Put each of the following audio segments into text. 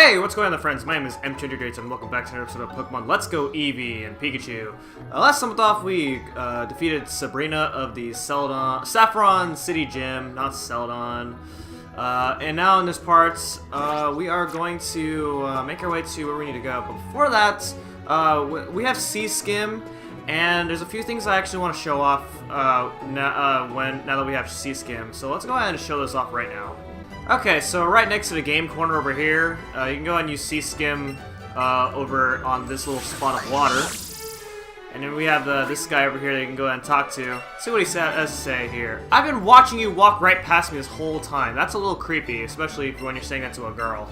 Hey, what's going on, friends? My name is M200 and welcome back to another episode of Pokemon Let's Go Eevee and Pikachu. Last time off, we defeated Sabrina of the Saffron City Gym, not Celadon. And now in this part, we are going to make our way to where we need to go. But before that, we have Sea-Skim, and there's a few things I actually want to show off now that we have Sea-Skim. So let's go ahead and show this off right now. Okay, so right next to the game corner over here, you can go ahead and use Sea-Skim over on this little spot of water. And then we have this guy over here that you can go ahead and talk to. See what he has to say here. I've been watching you walk right past me this whole time. That's a little creepy, especially when you're saying that to a girl.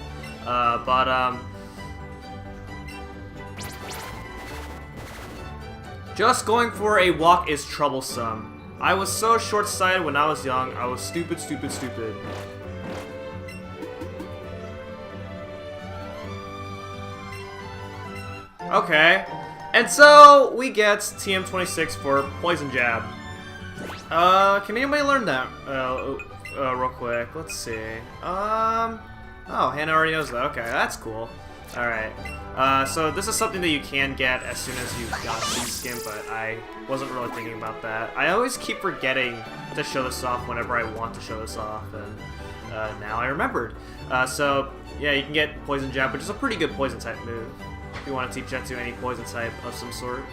Just going for a walk is troublesome. I was so short-sighted when I was young. I was stupid, stupid, stupid. Okay, and so we get TM26 for Poison Jab. Can anybody learn that real quick? Let's see. Oh, Hannah already knows that. Okay, that's cool. Alright, so this is something that you can get as soon as you got Sea-Skim, but I wasn't really thinking about that. I always keep forgetting to show this off whenever I want to show this off, and now I remembered. So, yeah, you can get Poison Jab, which is a pretty good poison type move. If you want to teach that to any poison type of some sort.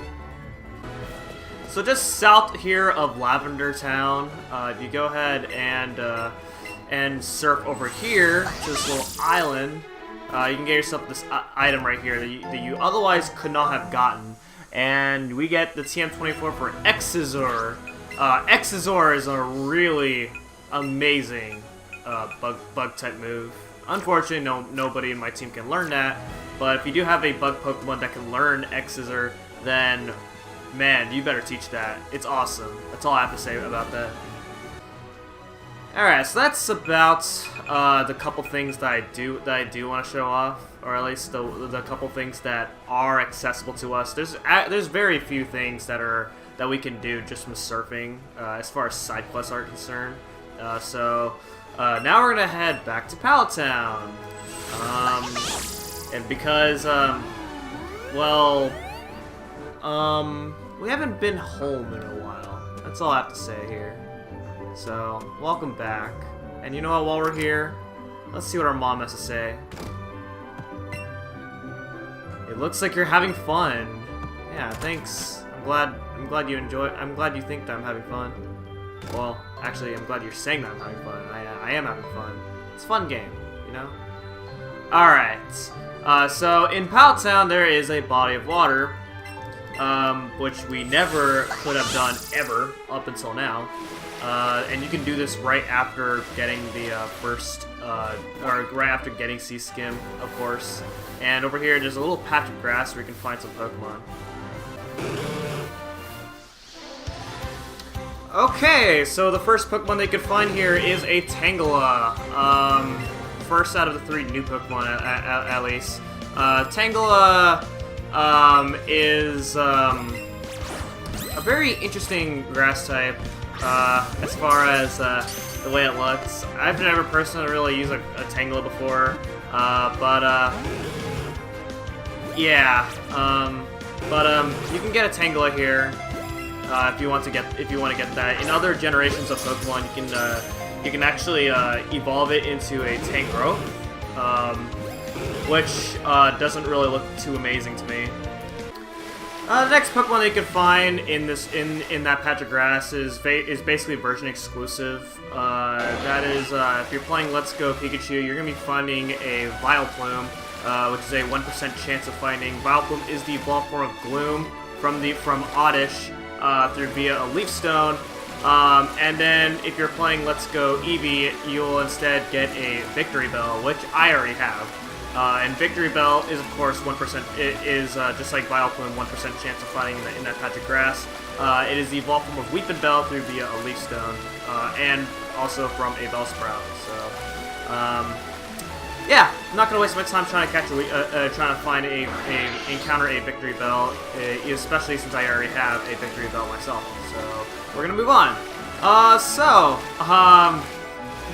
So just south here of Lavender Town, if you go ahead and surf over here to this little island, you can get yourself this item right here that you otherwise could not have gotten. And we get the TM24 for Exizor. Exizor is a really amazing bug type move. Unfortunately, nobody in my team can learn that. But if you do have a bug Pokemon that can learn Exizor, then, man, you better teach that. It's awesome. That's all I have to say about that. Alright, so that's about the couple things that I do want to show off, or at least the couple things that are accessible to us. There's very few things that we can do just from surfing as far as side quests are concerned. So now we're gonna head back to Pallet Town. And because, we haven't been home in a while. That's all I have to say here. So, welcome back. And you know what, while we're here, let's see what our mom has to say. It looks like you're having fun. Yeah, thanks. I'm glad you enjoy. I'm glad you think that I'm having fun. Well, actually, I'm glad you're saying that I'm having fun. I am having fun. It's a fun game, you know? Alright. So in Pallet Town there is a body of water, which we never could have done ever up until now. And you can do this right after getting the or right after getting Sea-Skim, of course. And over here there's a little patch of grass where you can find some Pokemon. Okay, so the first Pokemon they could find here is a Tangela. First out of the 3 new Pokemon, at least. Tangela is a very interesting grass type as far as the way it looks. I've never personally really used a Tangela before, yeah. You can get a Tangela here if you want to get that. In other generations of Pokemon, you can actually evolve it into a Tangrowth, which doesn't really look too amazing to me. The next Pokemon that you can find in that patch of grass is basically version exclusive. That is, if you're playing Let's Go Pikachu, you're gonna be finding a Vileplume, which is a 1% chance of finding. Vileplume is the evolved form of Gloom from Oddish via a Leaf Stone. And then if you're playing Let's Go Eevee, you'll instead get a Victory Bell, which I already have. And Victory Bell is, of course, 1%. It is just like Vileplume, 1% chance of finding in that patch of grass. It is the evolved form of Weeping Bell through via a Leaf Stone, and also from a Bellsprout. So, yeah, I'm not gonna waste my time trying to catch encounter a Victory Bell, especially since I already have a Victory Bell myself. So we're gonna move on.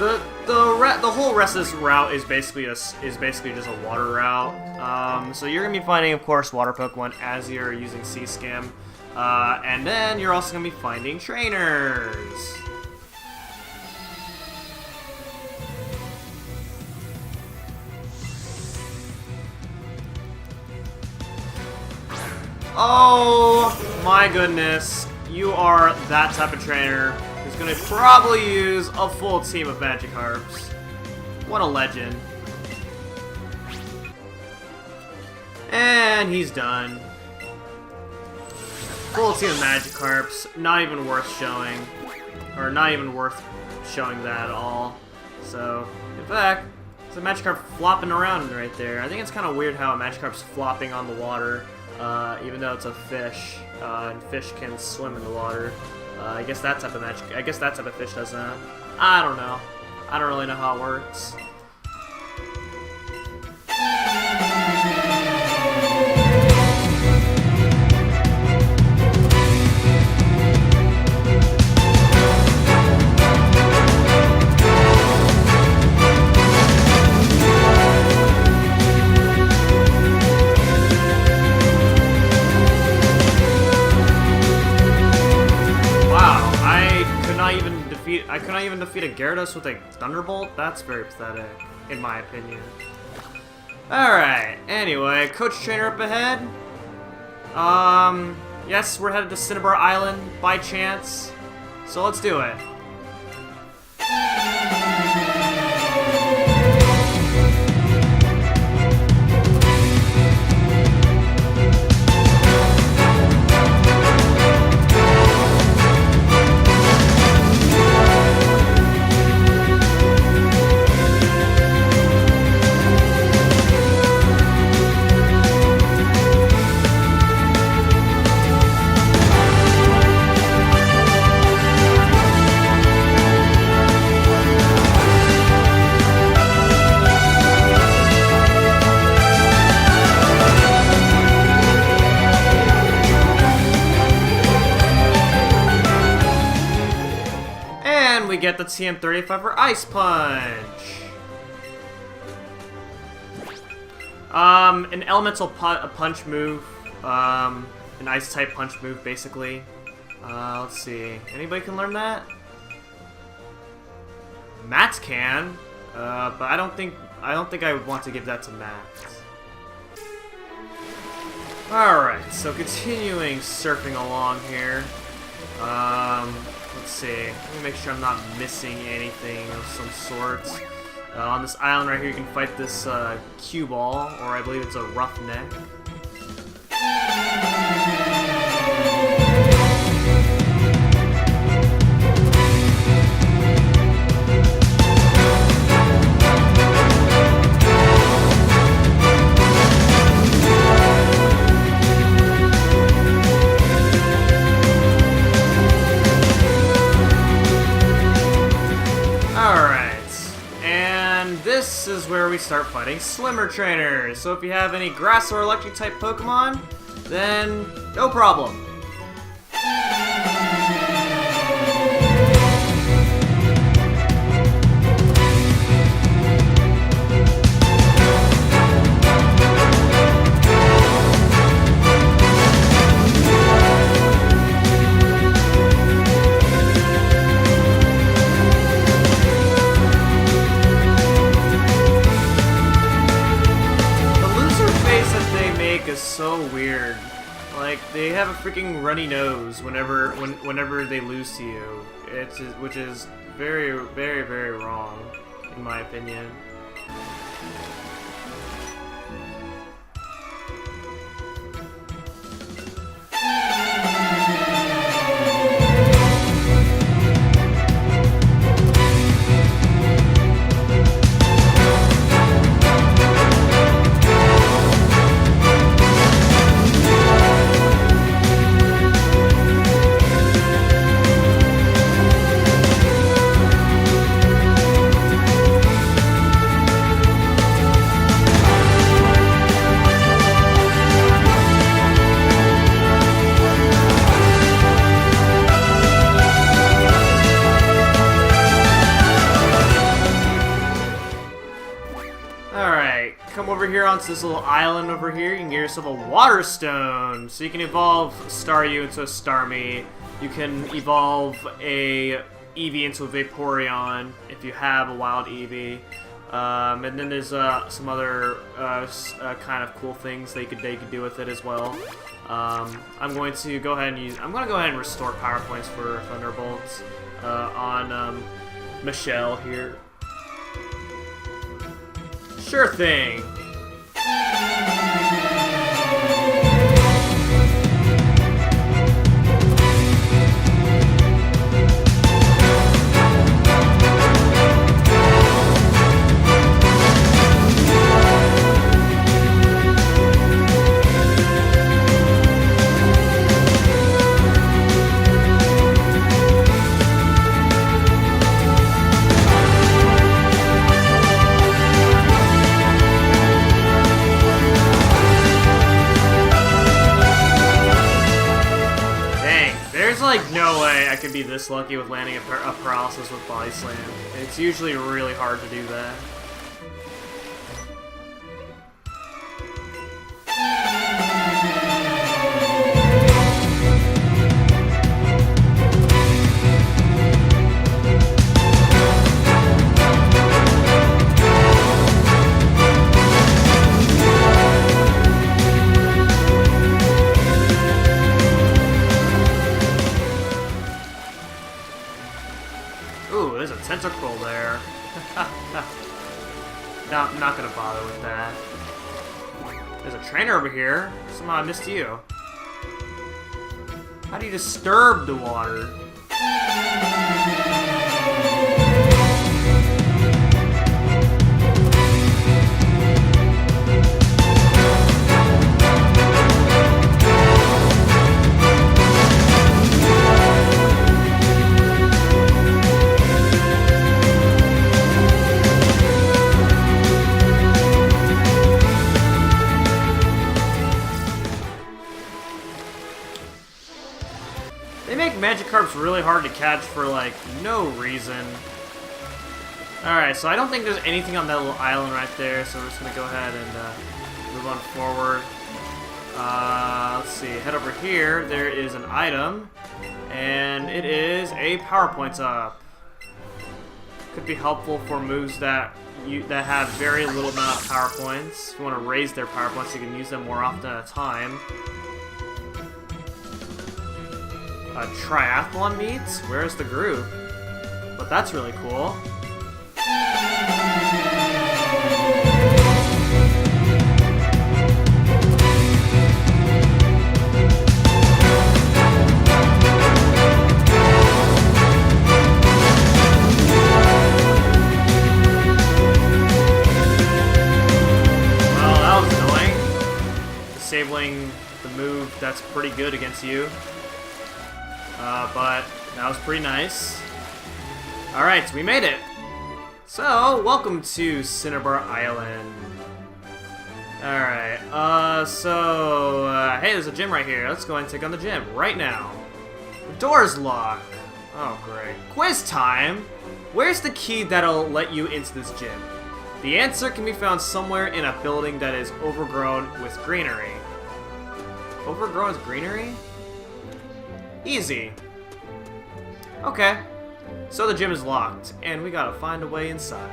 the whole rest of this route is basically just a water route. So you're gonna be finding, of course, water Pokemon as you're using Sea Scam, and then you're also gonna be finding trainers. Oh my goodness, you are that type of trainer who's gonna probably use a full team of Magikarps. What a legend. And he's done. Full team of Magikarps, not even worth showing. Or not even worth showing that at all. So, in fact, it's a Magikarp flopping around right there. I think it's kind of weird how a Magikarp's flopping on the water. Even though it's a fish, and fish can swim in the water. I guess that type of fish does that. I don't know. I don't really know how it works. I could not even defeat a Gyarados with a Thunderbolt? That's very pathetic, in my opinion. Alright, anyway, Coach Trainer up ahead. Yes, we're headed to Cinnabar Island by chance, so let's do it. We get the TM35 for Ice Punch. An elemental punch move, an ice type punch move, basically. Let's see. Anybody can learn that? Matt can, but I don't think I would want to give that to Matt. All right, so continuing surfing along here. Let's see. Let me make sure I'm not missing anything of some sort. On this island right here, you can fight this cue ball, or I believe it's a roughneck. This is where we start fighting swimmer trainers. So if you have any grass or electric type Pokemon, then no problem. Is so weird. Like, they have a freaking runny nose whenever they lose to you. Which is very, very, very wrong, in my opinion. here onto this little island over here, you can get yourself a water stone. So you can evolve Staryu into a Starmie. You can evolve a Eevee into a Vaporeon if you have a wild Eevee. And then there's some other kind of cool things they could do with it as well. I'm going to go ahead and restore power points for Thunderbolts on Michelle here. Sure thing. Like, no way I could be this lucky with landing a paralysis with Body Slam. It's usually really hard to do that. Ooh, there's a tentacle there. No, I'm not gonna bother with that. There's a trainer over here. Somehow I missed you. How do you disturb the water? They make Magikarps really hard to catch for, like, no reason. Alright, so I don't think there's anything on that little island right there, so we're just gonna go ahead and move on forward. Let's see, head over here. There is an item, and it is a Power Points Up. Could be helpful for moves that have very little amount of Power Points. If you want to raise their Power Points, you can use them more often at a time. A triathlon meets? Where's the group? But that's really cool. Well, that was annoying. Disabling the move that's pretty good against you. But that was pretty nice. Alright, we made it! So, welcome to Cinnabar Island. Alright, hey, there's a gym right here. Let's go ahead and take on the gym right now. The door's locked. Oh, great. Quiz time! Where's the key that'll let you into this gym? The answer can be found somewhere in a building that is overgrown with greenery. Overgrown with greenery? Easy. Okay. So the gym is locked, and we gotta find a way inside.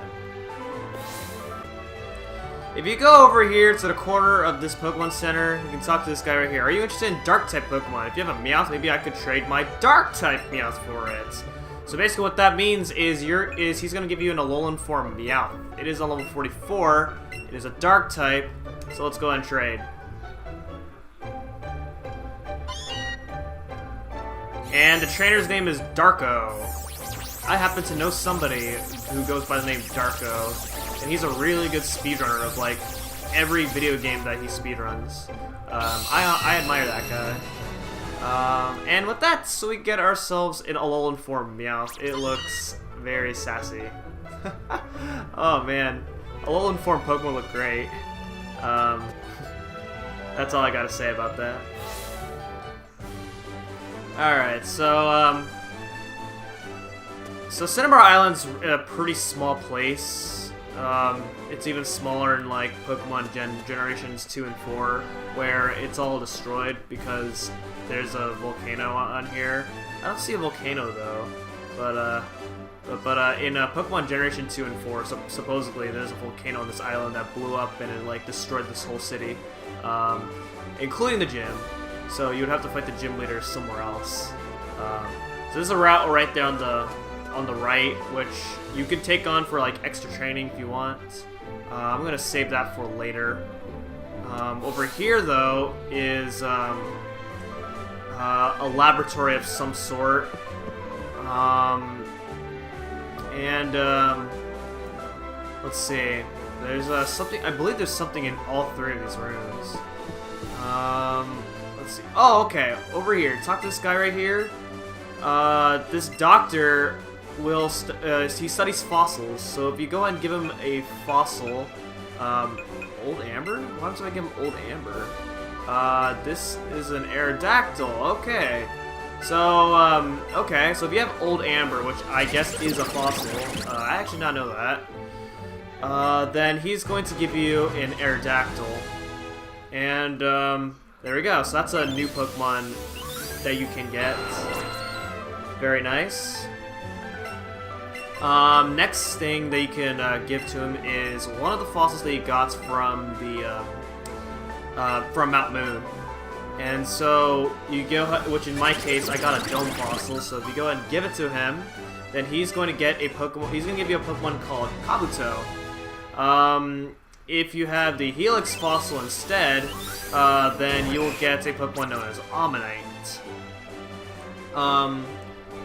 If you go over here to the corner of this Pokemon Center, you can talk to this guy right here. Are you interested in Dark-type Pokemon? If you have a Meowth, maybe I could trade my Dark-type Meowth for it. So basically what that means is he's gonna give you an Alolan form Meowth. It is on level 44. It is a Dark-type, so let's go ahead and trade. And the trainer's name is Darko. I happen to know somebody who goes by the name Darko, and he's a really good speedrunner of, like, every video game that he speedruns. I admire that guy. And with that, so we get ourselves an Alolan form Meowth. It looks very sassy. Oh man, Alolan form Pokemon look great. That's all I gotta say about that. Alright, so Cinnabar Island's a pretty small place. It's even smaller in like Pokemon Generations 2 and 4, where it's all destroyed because there's a volcano on here. I don't see a volcano though, but in Pokemon Generation 2 and 4, supposedly there's a volcano on this island that blew up and it like destroyed this whole city, including the gym. So you would have to fight the gym leader somewhere else. So there's a route right there on the right, which you could take on for like extra training if you want. I'm gonna save that for later. Over here though is a laboratory of some sort. Let's see. There's something. I believe there's something in all three of these rooms. Let's see. Oh, okay. Over here. Talk to this guy right here. This doctor will he studies fossils. So if you go and give him a fossil, old amber. Why would I give him old amber? This is an Aerodactyl. Okay. So, okay, so if you have Old Amber, which I guess is a fossil, I actually not know that, then he's going to give you an Aerodactyl. And, there we go. So that's a new Pokemon that you can get. Very nice. Next thing that you can give to him is one of the fossils that he got from the, from Mount Moon. And so you go, which in my case I got a Dome Fossil. So if you go ahead and give it to him, then he's going to get a Pokemon. He's going to give you a Pokemon called Kabuto. If you have the Helix Fossil instead, then you will get a Pokemon known as Omanyte.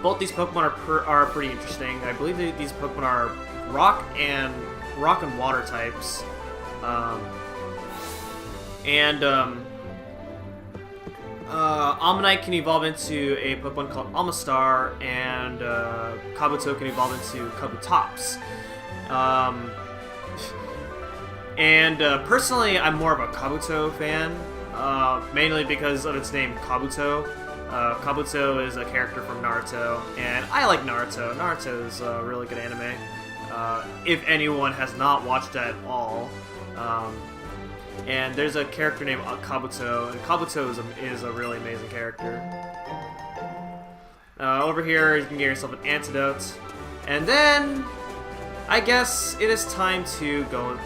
Both these Pokemon are pretty interesting. I believe that these Pokemon are rock and water types. Omanyte can evolve into a Pokemon called Amistar, and Kabuto can evolve into Kabutops. Personally, I'm more of a Kabuto fan, mainly because of its name, Kabuto. Kabuto is a character from Naruto, and I like Naruto. Naruto is a really good anime, if anyone has not watched that at all. And there's a character named Kabuto, and Kabuto is a really amazing character. Over here, you can get yourself an antidote. And then, I guess it is time to go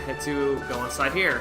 inside here.